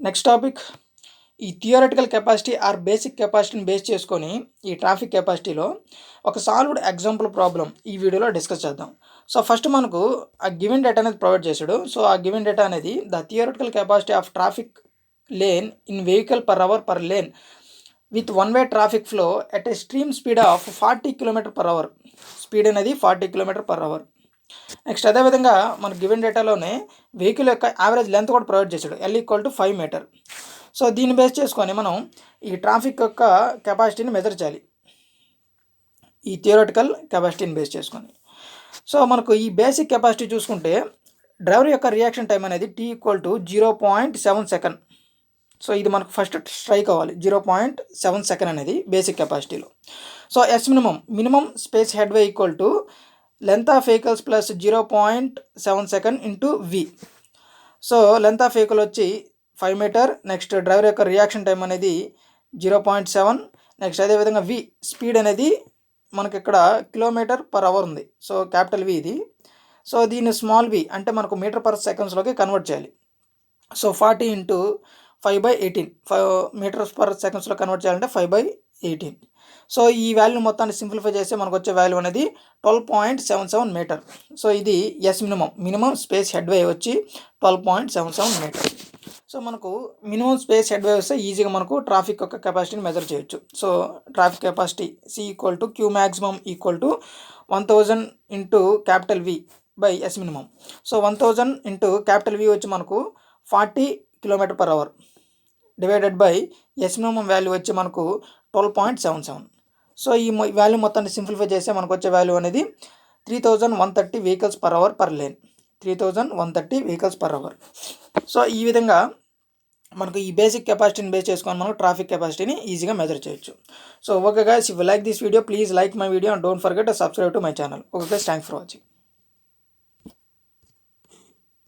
Next topic ఈ theoretical capacity or basic కెపాసిటీని base చేసుకొని ఈ ట్రాఫిక్ కెపాసిటీలో ఒక సాల్వ్డ్ ఎగ్జాంపుల్ ప్రాబ్లం ఈ వీడియోలో డిస్కస్ చేద్దాం. సో ఫస్ట్ మనకు ఆ గివెన్ డేటా అనేది ప్రొవైడ్ చేశాడు. సో ఆ గివెన్ డేటా అనేది the theoretical capacity of traffic lane in vehicle per hour per lane with one way traffic flow at a stream speed of 40 km/h. Speed అనేది 40 km/h. Next అదేవిధంగా మన given డేటాలోనే vehicle యొక్క average length కూడా provide చేశాడు, L = 5 metre. So దీన్ని base చేసుకొని మనం ఈ ట్రాఫిక్ యొక్క కెపాసిటీని మెజర్ చేయాలి, ఈ థియరటికల్ కెపాసిటీని బేస్ చేసుకొని. సో మనకు ఈ బేసిక్ కెపాసిటీ చూసుకుంటే డ్రైవర్ యొక్క రియాక్షన్ టైం అనేది T = 0.7 సెకండ్. సో ఇది మనకు ఫస్ట్ స్ట్రైక్ అవ్వాలి, 0.7 సెకండ్ అనేది బేసిక్ కెపాసిటీలో. So S minimum space headway = length of vehicles plus 0.7 second into V. So length of vehicle వచ్చి 5 మీటర్. నెక్స్ట్ డ్రైవర్ యొక్క రియాక్షన్ టైం అనేది 0.7. Next అదేవిధంగా V స్పీడ్ అనేది మనకి ఇక్కడ km/h ఉంది. సో క్యాపిటల్ V ఇది. సో దీన్ని స్మాల్ v అంటే మనకు మీటర్/సెకండ్స్లోకి కన్వర్ట్ చేయాలి. సో 40 × 5/18 మీటర్స్/సెకండ్స్లో కన్వర్ట్ చేయాలంటే 5/18. సో ఈ వాల్యూ మొత్తాన్ని సింప్లిఫై చేస్తే మనకు వచ్చే వాల్యూ అనేది 12.77 మీటర్. సో ఇది S minimum space headway వచ్చి 12.77 మీటర్. సో మనకు మినిమం స్పేస్ హెడ్ వే వస్తే ఈజీగా మనకు ట్రాఫిక్ యొక్క కెపాసిటీని మెజర్ చేయొచ్చు. So traffic capacity C = Q maximum = 1000 × capital V/S minimum. So 1000 × capital V వచ్చి మనకు 40 km/h divided by S minimum value వచ్చి మనకు 12.77. సో ఈ వాల్యూ మొత్తాన్ని సింప్లిఫై చేస్తే మనకు వచ్చే వాల్యూ అనేది 3130 vehicles per hour per lane. 3130 vehicles per hour. So ఈ విధంగా మనకు ఈ బేసిక్ కెపాసిటీని బేస్ చేసుకొని మనం ట్రాఫిక్ కెపాసిటీని ఈజీగా మెజర్ చేయొచ్చు. So okay guys, if you like this video please like my video and don't forget to subscribe to my channel. Okay guys, thanks for watching.